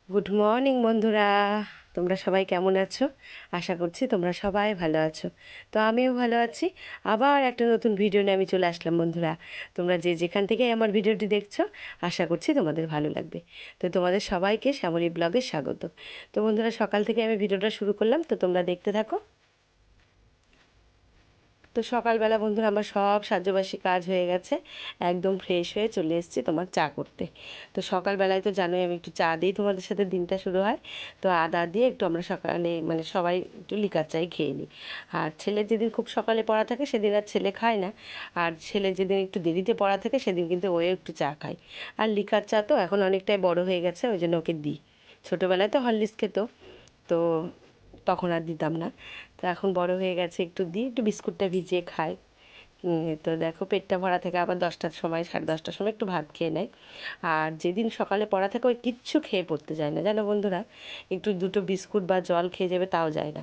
Good morning বন্ধুরা, তোমরা সবাই কেমন আছো? আশা করছি তোমরা সবাই ভালো আছো। তো আমিও ভালো আছি। আবার একটা নতুন ভিডিও নিয়ে আমি চলে আসলাম বন্ধুরা। তোমরা যে যেখান থেকে আমার ভিডিওটি দেখছো, আশা করছি তোমাদের ভালো লাগবে। তো তোমাদের সবাইকে শ্যামলী ব্লগে স্বাগত। তো বন্ধুরা, সকাল থেকে আমি ভিডিওটা শুরু করলাম, তো তোমরা দেখতে থাকো। তো সকালবেলা বন্ধুরা আমার সব সাহায্যবাসী কাজ হয়ে গেছে, একদম ফ্রেশ হয়ে চলে এসেছি তোমার চা করতে। তো সকালবেলায় তো জানোই আমি একটু চা দিই, তোমাদের সাথে দিনটা শুরু হয়। তো আদা দিয়ে একটু আমরা সকালে মানে সবাই একটু লিকার চাই খেয়ে নিই। আর ছেলে যেদিন খুব সকালে পড়া থাকে সেদিন আর ছেলে খায় না, আর ছেলে যেদিন একটু দেরিতে পড়া থাকে সেদিন কিন্তু ও একটু চা খায়। আর লিকার চা তো এখন অনেকটাই বড় হয়ে গেছে, ওই জন্য ওকে দিই। ছোটোবেলায় তো হরলিক্স খেত, তো তখন আর দিতাম না। তো এখন বড় হয়ে গেছে, একটু দিই, একটু বিস্কুটটা ভিজিয়ে খাই। তো দেখো পেটটা ভরা থেকে আবার 10টার সময় 10:30টার সময় একটু ভাত খেয়ে নেয়। আর যেদিন সকালে পড়া থাকে ওই কিচ্ছু খেয়ে পড়তে যায় না, জানো বন্ধুরা। একটু দুটো বিস্কুট বা জল খেয়ে যাবে তাও যায় না,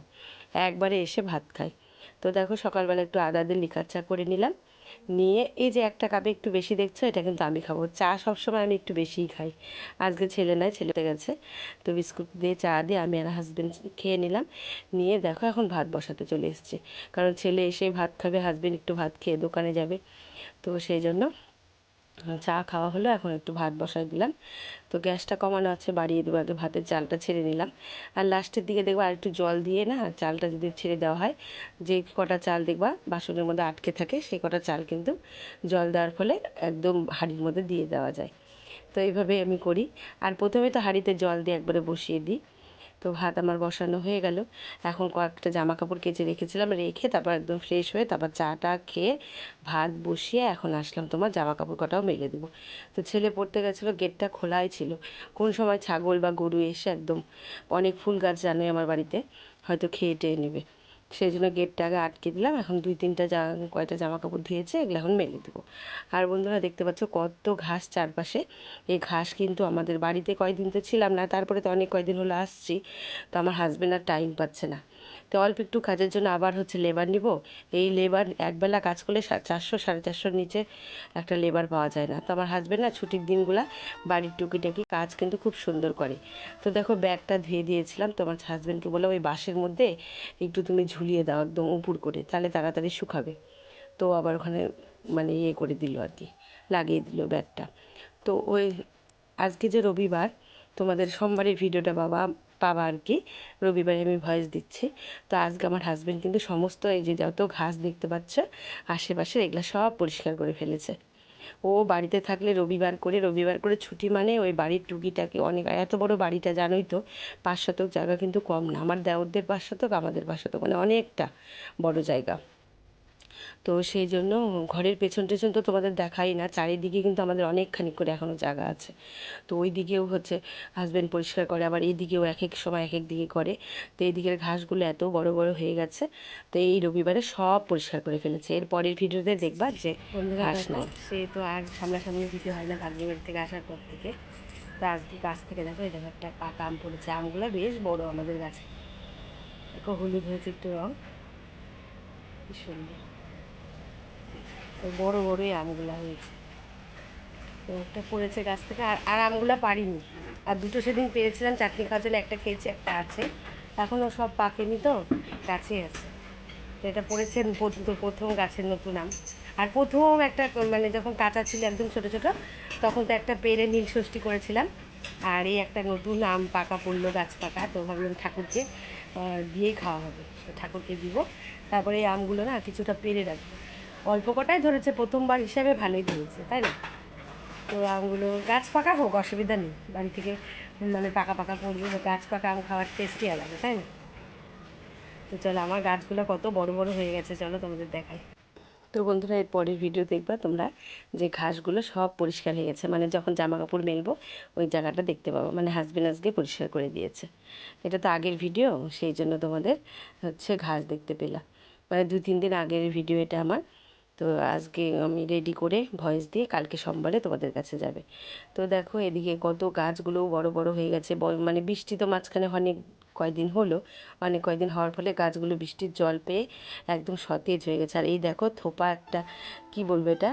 একবারে এসে ভাত খায়। তো দেখো সকালবেলা একটু আদা দিয়ে লিকার চা করে নিলাম, নিয়ে এই যে একটা কাপে একটু বেশি দেখছো, এটা কিন্তু আমি খাবো। চা সবসময় আমি একটু বেশিই খাই, আজকে ছেলে নয়, ছেলেতে গেছে। তো বিস্কুট দিয়ে চা দিয়ে আমি আর হাজব্যান্ড খেয়ে নিলাম। নিয়ে দেখো এখন ভাত বসাতে চলে এসেছে, কারণ ছেলে এসে ভাত খাবে, হাজব্যান্ড একটু ভাত খেয়ে দোকানে যাবে। তো সেই জন্য চা খাওয়া হলো, এখন একটু ভাত বসাই দিলাম। তো গ্যাসটা কমানো আছে, বাড়িয়ে দেবো, আগে ভাতের চালটা ছেড়ে নিলাম। আর লাস্টের দিকে দেখবো আর একটু জল দিয়ে না চালটা যদি ছেড়ে দেওয়া হয়, যে কটা চাল দেখবা বাসনের মধ্যে আটকে থাকে সেই কটা চাল কিন্তু জল দেওয়ার ফলে একদম হাঁড়ির মধ্যে দিয়ে দেওয়া যায়। তো এইভাবেই আমি করি। আর প্রথমে তো হাঁড়িতে জল দিয়ে একবারে বসিয়ে দিই। তো ভাত আমার বসানো হয়ে গেল। এখন কয়েকটা জামা কাপড় কেচে রেখেছিলাম, রেখে তারপর একদম ফ্রেশ হয়ে তারপর চাটা খেয়ে ভাত বসিয়ে এখন আসলাম তোমার জামা কাপড় কটাও মেলে দেবো। তো ছেলে পড়তে গেছিলো, গেটটা খোলাই ছিল। কোন সময় ছাগল বা গরু এসে একদম, অনেক ফুল গাছ জানোই আমার বাড়িতে, হয়তো খেয়ে টেয়ে নেবে। সেই জন্য গেটটা আগে আটকে দিলাম। এখন কয়টা জামা কাপড় ধুয়েছে, এগুলো এখন মেলে দেবো। আর বন্ধুরা দেখতে পাচ্ছ কত ঘাস চারপাশে। এই ঘাস কিন্তু আমাদের বাড়িতে কয়দিন তো ছিলাম না, তারপরে তো অনেক কয়দিন হলো আসছি। তো আমার হাজব্যান্ড আর টাইম পাচ্ছে না। তো অল্প একটু কাজের জন্য আবার হচ্ছে লেবার নিব। এই লেবার একবেলা কাজ করলে 400 450-র নিচে একটা লেবার পাওয়া যায় না। তো আমার হাজব্যান্ড না ছুটির দিনগুলা বাড়ির টুকিটাকি কাজ কিন্তু খুব সুন্দর করে। তো দেখো ব্যাগটা ধুয়ে দিয়েছিলাম, তো আমার হাজব্যান্ডকে বলে ওই বাঁশের মধ্যে একটু তুমি ঝুলিয়ে দাও একদম উপুর করে, তাহলে তাড়াতাড়ি শুকাবে। তো আবার ওখানে মানে ইয়ে করে দিল আর কি, লাগিয়ে দিল ব্যাগটা। তো ওই আজকে যে রবিবার, তোমাদের সোমবারের ভিডিওটা পাবা আর কি, রবিবারে আমি ভয়েস দিচ্ছি। তো আজকে আমার হাজব্যান্ড কিন্তু সমস্ত এই যে যত ঘাস দেখতে পাচ্ছ আশেপাশের, এগুলো সব পরিষ্কার করে ফেলেছে। ও বাড়িতে থাকলে রবিবার করে ছুটি মানে ওই বাড়ির টুকিটাকে অনেক, এত বড় বাড়িটা জানোই তো, 5 শতক জায়গা কিন্তু কম না। আমার দেওরদের 5 শতক, আমাদের 5 শতক, মানে অনেকটা বড় জায়গা। তো সেই জন্য ঘরের পেছন টেছন তো তোমাদের দেখাই না, চারিদিকে কিন্তু আমাদের অনেকখানি করে এখনও জায়গা আছে। তো ওই দিকেও হচ্ছে হাজব্যান্ড পরিষ্কার করে, আবার এই দিকেও এক এক সময় এক এক দিকে করে। তো এই দিকের ঘাসগুলো এত বড় বড় হয়ে গেছে, তো এই রবিবারে সব পরিষ্কার করে ফেলেছে। এর পরের ভিডিওতে দেখবা যে ঘাস নাই। সে তো আর সামনাসামনি দিতে হয় না ভাগ্নি বাড়ি থেকে আসার পর থেকে। তো আজকে গাছ থেকে দেখো এই দেখো একটা পাকা আম পড়েছে, আমগুলো বেশ বড় আমাদের গাছে। দেখো হলুদ হয়েছে একটু রঙ, কি সুন্দর, ওই বড় বড়ই আমগুলো হয়েছে। তো একটা পড়েছে গাছ থেকে, আর আমগুলো পারিনি। আর দুটো সেদিন পেয়েছিলাম চাটনি খাওয়ার জন্য, একটা খেয়েছি, একটা আছে এখনও, সব পাকেনি তো, গাছে আছে। তো এটা পড়েছে প্রথম গাছের নতুন আম। আর প্রথম একটা মানে যখন কাঁচা ছিল একদম ছোটো ছোটো, তখন তো একটা পেরে নীল ষষ্ঠী করেছিলাম। আর এই একটা নতুন আম পাকা পড়লো, গাছ পাকা, তো ভাবলাম ঠাকুরকে দিয়েই খাওয়া হবে, তো ঠাকুরকে দিব। তারপরে এই আমগুলো না কিছুটা পেরে রাখবো। অল্প কটাই ধরেছে, প্রথমবার হিসাবে ভালোই ধরেছে, তাই না? তো আমগুলো গাছ পাকা হোক, অসুবিধা নেই, বাড়ি থেকে মানে পাকা পাকা পড়বে, গাছ পাকা আম খাওয়ার টেস্টই আলাদা, তাই না? তো চলো আমার গাছগুলো কত বড় বড় হয়ে গেছে, চলো তোমাদের দেখাই। তো বন্ধুরা এর পরের ভিডিও দেখবা তোমরা, যে ঘাসগুলো সব পরিষ্কার হয়ে গেছে, মানে যখন জামা কাপড় মেলবো ওই জায়গাটা দেখতে পাবো, মানে হাজবেন্ড আজকে পরিষ্কার করে দিয়েছে। এটা তো আগের ভিডিও, সেই জন্য তোমাদের হচ্ছে ঘাস দেখতে পেলাম, মানে 2-3 দিন আগের ভিডিও এটা আমার। তো আজকে আমি রেডি করে ভয়েস দিয়ে কালকে সোমবারে তোমাদের কাছে যাবে। তো দেখো এদিকে কত গাছগুলোও বড় বড় হয়ে গেছে, মানে বৃষ্টি তো মাঝখানে অনেক কয়দিন হলো, অনেক কয়দিন হওয়ার ফলে গাছগুলো বৃষ্টির জল পেয়ে একদম সতেজ হয়ে গেছে। আর এই দেখো থোপা একটা, কি বলবো এটা,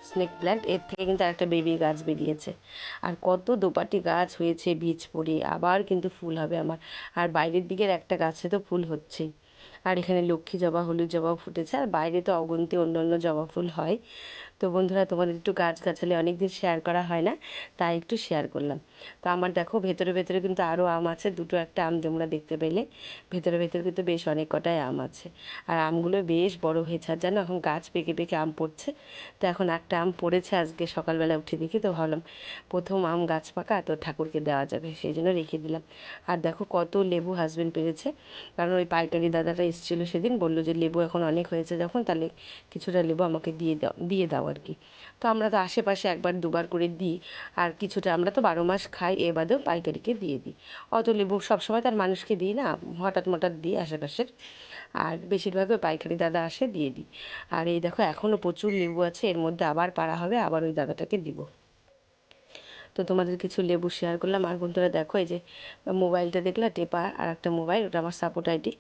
স্নেক প্ল্যান্ট, এর থেকে কিন্তু একটা বেবি গাছ বেরিয়েছে। আর কত দোপাটি গাছ হয়েছে বীজ পড়ে, আবার কিন্তু ফুল হবে আমার। আর বাইরের দিকের একটা গাছে তো ফুল হচ্ছেই। আর এখানে লক্ষ্মী জবা, হলুদ জবাও ফুটেছে, আর বাইরে তো অগুন্তি অন্য অন্য জবা ফুল হয়। তো বন্ধুরা, তোমাদের একটু গাছগাছালি অনেক দিন শেয়ার করা হয় না, তাই একটু শেয়ার করলাম। তো আমার দেখো ভেতরে ভেতরে কিন্তু আরও আম আছে, দুটো একটা আম তোমরা দেখতে পেলে। ভেতরে ভেতরে কিন্তু বেশ অনেক কটাই আম আছে। আর আমগুলো বেশ বড় হয়েছে, আর জানো এখন গাছ পেকে পেকে আম পড়ছে। তো এখন একটা আম পড়েছে, আজকে সকালবেলা উঠে দেখি, তো ভাবলাম প্রথম আম গাছ পাকা, তো ঠাকুরকে দেওয়া যাবে, সেই জন্য রেখে দিলাম। আর দেখো কত লেবু হাজবেন্ড পেরেছে, কারণ ওই পাইকারি দাদাটা এসেছিলো সেদিন, বললো যে লেবু এখন অনেক হয়েছে যখন, তাহলে কিছুটা লেবু আমাকে দিয়ে দাও আর কি। তো আমরা তো আশেপাশে একবার দুবার করে দিই, আর কিছুটা আমরা তো 12 মাস খাই, এ বাদেও পাইকারিকে দিয়ে দিই। অত লেবু সবসময় তার মানুষকে দিই না, হঠাৎ মঠাৎ দিই আশেপাশের। আর বেশিরভাগ ওই পাইকারি দাদা আসে দিয়ে দিই। আর এই দেখো এখনও প্রচুর লেবু আছে, এর মধ্যে আবার পাড়া হবে, আবার ওই দাদাটাকে দিব। তো তোমাদের কিছু লেবু শেয়ার করলাম। আর বন্ধুরা দেখো এই যে মোবাইলটা দেখলা টেপা, আর একটা মোবাইল, ওটা আমার সাপোর্ট আইডি,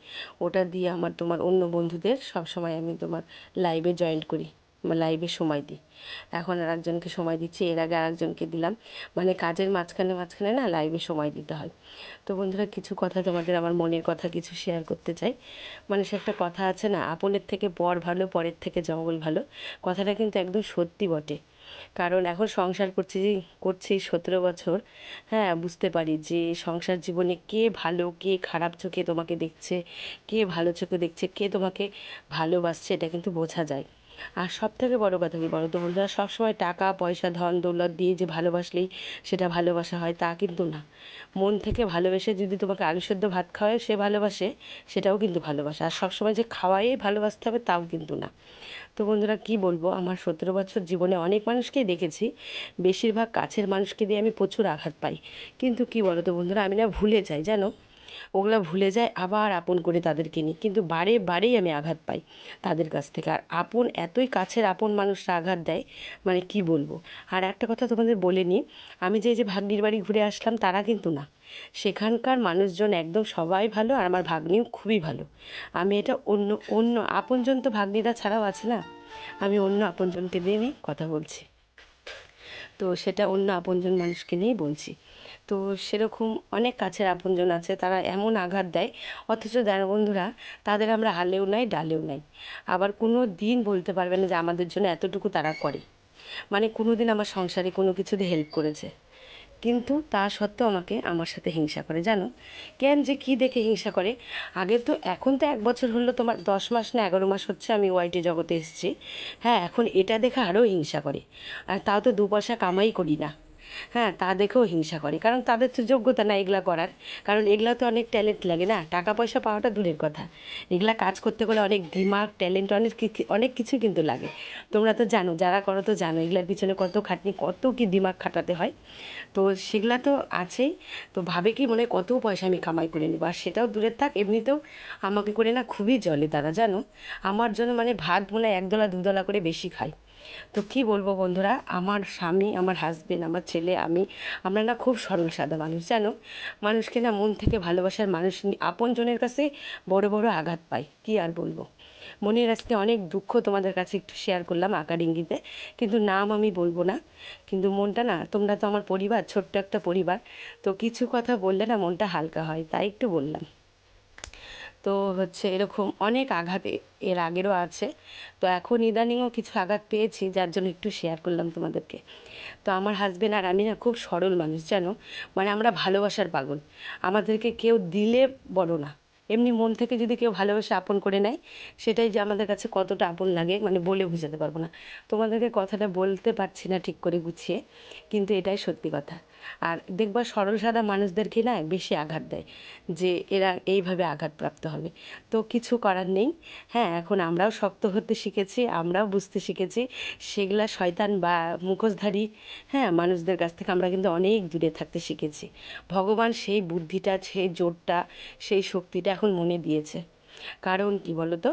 ওটা দিয়ে আমার তোমার অন্য বন্ধুদের সব সময় আমি তোমার লাইভে জয়েন করি, লাইভে সময় দিই। এখন আর একজনকে সময় দিচ্ছি, এর আগে আরেকজনকে দিলাম, মানে কাজের মাঝখানে মাঝখানে না লাইভে সময় দিতে হয়। তো বন্ধুরা কিছু কথা তোমাদের আমার মনের কথা কিছু শেয়ার করতে চাই। মানুষের একটা কথা আছে না, আপনের থেকে পর ভালো, পরের থেকে জঙ্গল ভালো। কথাটা কিন্তু একদম সত্যি বটে। কারণ এখন সংসার করছি 17 বছর। হ্যাঁ, বুঝতে পারি যে সংসার জীবনে কে ভালো কে খারাপ চোখে তোমাকে দেখছে, কে ভালো চোখে দেখছে, কে তোমাকে ভালোবাসছে, এটা কিন্তু বোঝা যায়। আর সব থেকে বড় কথা কি বলো তো বন্ধুরা, সবসময় টাকা পয়সা ধন দৌলত দিয়ে যে ভালোবাসলেই সেটা ভালোবাসা হয় তা কিন্তু না। মন থেকে ভালোবেসে যদি তোমাকে আলু সেদ্ধ ভাত খাওয়ায় সে ভালোবাসে, সেটাও কিন্তু ভালোবাসা। আর সবসময় যে খাওয়াইয়েই ভালোবাসতে হবে তাও কিন্তু না। তো বন্ধুরা কী বলবো, আমার 17 বছর জীবনে অনেক মানুষকেই দেখেছি, বেশিরভাগ কাছের মানুষকে দিয়ে আমি প্রচুর আঘাত পাই। কিন্তু কী বলো তো বন্ধুরা, আমি না ভুলে যাই জানো, ওগুলো ভুলে যাই, আবার আপন করে তাদেরকে নিই, কিন্তু বারে বারেই আমি আঘাত পাই তাদের কাছ থেকে। আর আপন এতই কাছের আপন মানুষরা আঘাত দেয়, মানে কি বলবো। আর একটা কথা তোমাদের বলে নিই, আমি যে ভাগ্নির বাড়ি ঘুরে আসলাম তারা কিন্তু না, সেখানকার মানুষজন একদম সবাই ভালো, আর আমার ভাগ্নিও খুবই ভালো। আমি এটা অন্য অন্য আপনজন তো ভাগ্নিরা ছাড়াও আছে না, আমি অন্য আপনজনকে দিয়ে নিয়ে কথা বলছি, তো সেটা অন্য আপনজন মানুষকে নিয়েই বলছি। তো সেরকম অনেক কাছের আপনজন আছে, তারা এমন আঘাত দেয়, অথচ জানো বন্ধুরা, তাদের আমরা হালেও নাই ডালেও নাই। আবার কোনো দিন বলতে পারবে না যে আমাদের জন্য এতটুকু তারা করে, মানে কোনো দিন আমার সংসারে কোনো কিছুতে হেল্প করেছে, কিন্তু তা সত্ত্বেও আমাকে আমার সাথে হিংসা করে জানো। কেন যে কী দেখে হিংসা করে, আগে তো, এখন তো 1 বছর হলো, তোমার 10 মাস না 11 মাস হচ্ছে আমি ওয়াইটি জগতে এসেছি। হ্যাঁ, এখন এটা দেখে আরও হিংসা করে। আর তাও তো 2 পয়সা কামাই করি না। হ্যাঁ, তা দেখেও হিংসা করে, কারণ তাদের তো যোগ্যতা না এগুলা করার। কারণ এগুলা তো অনেক ট্যালেন্ট লাগে না, টাকা পয়সা পাওয়াটা দূরের কথা, এগুলা কাজ করতে গেলে অনেক দিমাগ ট্যালেন্ট অনেক কিছু কিন্তু লাগে। তোমরা তো জানো, যারা করো তো জানো, এগুলার পিছনে কত খাটনি, কত কি দিমাগ খাটাতে হয়। তো সেগুলা তো আছেই। তো ভাবে কি মনে হয় কত পয়সা আমি কামাই করে নেবো, আর সেটাও দূরের থাক, এমনিতেও আমাকে করে না খুবই জলে তারা জানো। আমার জন্য মানে ভাত মনে হয় 1 দলা 2 দলা করে বেশি খায়। তো কি বলবো বন্ধুরা, আমার স্বামী, আমার হাজবেন্ড, আমার ছেলে, আমরা না খুব সরল সাদা মানুষ জানো। মানুষকে না মন থেকে ভালোবাসার মানুষ আপনজনের কাছে বড় বড় আঘাত পাই, কি আর বলবো। মনের আজকে অনেক দুঃখ তোমাদের কাছে একটু শেয়ার করলাম আকার ইঙ্গিতে, কিন্তু নাম আমি বলবো না। কিন্তু মনটা না, তোমরা তো আমার পরিবার, ছোট্ট একটা পরিবার, তো কিছু কথা বললে না মনটা হালকা হয়, তাই একটু বললাম। তো হচ্ছে এরকম অনেক আঘাত এর আগেরও আছে। তো এখন ইদানিংও কিছু আঘাত পেয়েছি, যার জন্য একটু শেয়ার করলাম তোমাদেরকে। তো আমার হাজবেন্ড আর আমি না খুব সরল মানুষ জানো, মানে আমরা ভালোবাসার পাগল। আমাদেরকে কেউ দিলে বড় না, এমনি মন থেকে যদি কেউ ভালোবেসে আপন করে নেয়, সেটাই যে আমাদের কাছে কতটা আপন লাগে মানে বলে বোঝাতে পারবো না। তোমাদেরকে কথাটা বলতে পারছি না ঠিক করে গুছিয়ে, কিন্তু এটাই সত্যি কথা। আর দেখবা সরল সাদা মানুষদেরকে না বেশি আঘাত দেয়, যে এরা এইভাবে আঘাতপ্রাপ্ত হবে। তো কিছু করার নেই। হ্যাঁ, এখন আমরাও শক্ত হতে শিখেছি, আমরাও বুঝতে শিখেছি, সেগুলা শয়তান বা মুখোশধারী, হ্যাঁ, মানুষদের কাছ থেকে আমরা কিন্তু অনেক দূরে থাকতে শিখেছি। ভগবান সেই বুদ্ধিটা, সেই জোরটা, সেই শক্তিটা এখন মনে দিয়েছে। কারণ কি বলো তো,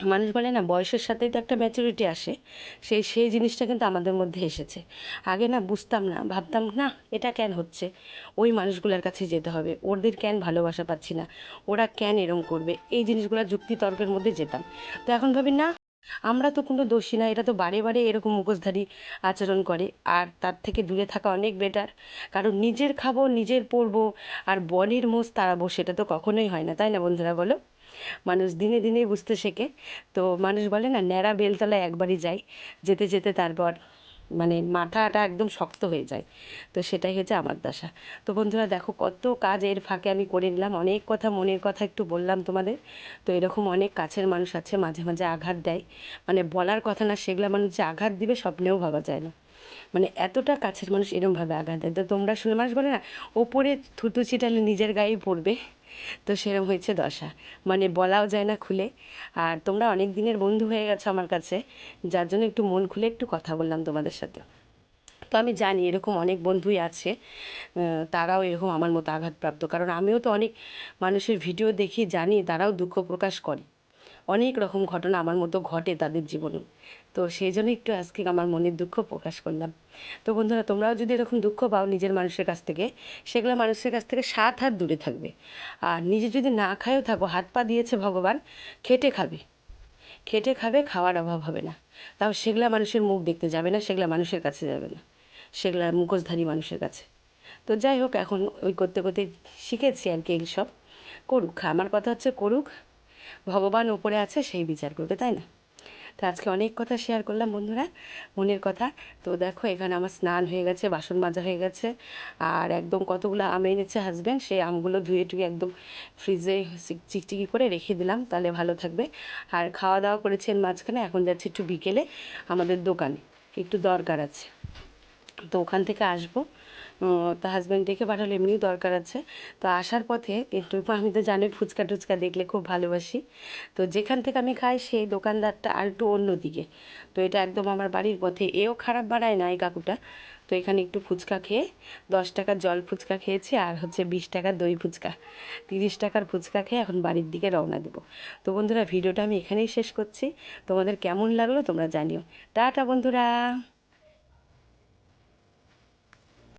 মানুষ বলে না বয়সের সাথেই তো একটা ম্যাচুরিটি আসে, সেই জিনিসটা কিন্তু আমাদের মধ্যে এসেছে। আগে না বুঝতাম না, ভাবতাম না এটা কেন হচ্ছে, ওই মানুষগুলোর কাছে যেতে হবে, ওদের কেন ভালোবাসা পাচ্ছি না, ওরা কেন এরম করবে, এই জিনিসগুলো যুক্তি তর্কের মধ্যে যেতাম। তো এখন ভাবি না, আমরা তো কোনো দোষী না, এরা তো বারে বারে এরকম মুখোশধারী আচরণ করে, আর তার থেকে দূরে থাকা অনেক বেটার। কারণ নিজের খাবো, নিজের পরবো, আর বনের মোষ তাড়াবো, সেটা তো কখনোই হয় না, তাই না বন্ধুরা বলো? মানুষ দিনে দিনে বুঝতে শেখে। তো মানুষ বলে না, ন্যাড়া বেলতলায় একবারই যায়, যেতে যেতে তারপর মানে মাথাটা একদম শক্ত হয়ে যায়। তো সেটাই হচ্ছে আমার দশা। তো বন্ধুরা দেখো, কত কাজ এর ফাঁকে আমি করে নিলাম, অনেক কথা, মনের কথা একটু বললাম তোমাদের। তো এরকম অনেক কাছের মানুষ আছে মাঝে মাঝে আঘাত দেয়, মানে বলার কথা না, সেগুলো মানুষ যে আঘাত দিবে স্বপ্নেও ভাবা যায় না, মানে এতটা কাছের মানুষ এরমভাবে আঘাত দেয়। তো তোমরা শুনে, মানুষ বলে না, ওপরে থুতু ছিটালে নিজের গায়েই পড়বে, তো সেরম হয়েছে দশা, মানে বলাও যায় না খুলে। আর তোমরা অনেক দিনের বন্ধু হয়ে গেছো আমার কাছে, যার জন্য একটু মন খুলে একটু কথা বললাম তোমাদের সাথে। তো আমি জানি এরকম অনেক বন্ধুই আছে, তারাও এরকম আমার মতো আঘাতপ্রাপ্ত, কারণ আমিও তো অনেক মানুষের ভিডিও দেখি, জানি তারাও দুঃখ প্রকাশ করে, অনেক রকম ঘটনা আমার মতো ঘটে তাদের জীবনে। তো সেই জন্য একটু আজকে আমার মনের দুঃখ প্রকাশ করলাম। তো বন্ধুরা, তোমরাও যদি এরকম দুঃখ পাও নিজের মানুষের কাছ থেকে, সেগুলো মানুষের কাছ থেকে 7 হাত দূরে থাকবে। আর নিজে যদি না খায়ও থাকো, হাত পা দিয়েছে ভগবান, খেটে খাবে, খেটে খাবে, খাওয়ার অভাব হবে না। তাও সেগুলা মানুষের মুখ দেখতে যাবে না, সেগুলা মানুষের কাছে যাবে না, সেগুলা মুখোশধারী মানুষের কাছে। তো যাই হোক, এখন ওই করতে করতে শিখেছি আর কি এইসব। করুক, আমার কথা হচ্ছে করুক, ভগবান ওপরে আছে, সেই বিচার করবে, তাই না? তো আজকে অনেক কথা শেয়ার করলাম বন্ধুরা, মনের কথা। তো দেখো, এখানে আমার স্নান হয়ে গেছে, বাসন মাজা হয়ে গেছে, আর একদম কতগুলো আম এনেছে হাজব্যান্ড, সেই আমগুলো ধুয়ে টুয়ে একদম ফ্রিজে চিকচিকি করে রেখে দিলাম, তাহলে ভালো থাকবে। আর খাওয়া দাওয়া করেছেন মাঝখানে, এখন যাচ্ছি একটু বিকেলে আমাদের দোকানে, একটু দরকার আছে, তো ওখান থেকে আসবো। তো হাজব্যান্ড ডেকে পাঠালো, এমনিও দরকার আছে। তো আসার পথে একটু, আমি তো জানোই ফুচকা টুচকা দেখলে খুব ভালোবাসি, তো যেখান থেকে আমি খাই সেই দোকানদারটা আর একটু অন্যদিকে। তো এটা একদম আমার বাড়ির পথে, এও খারাপ বানায় না এই কাকুটা। তো এখানে একটু ফুচকা খেয়ে, 10 টাকার জল ফুচকা খেয়েছি, আর হচ্ছে 20 টাকার দই ফুচকা, 30 টাকার ফুচকা খেয়ে এখন বাড়ির দিকে রওনা দেবো। তো বন্ধুরা, ভিডিওটা আমি এখানেই শেষ করছি। তোমাদের কেমন লাগলো তোমরা জানিও। টাটা বন্ধুরা।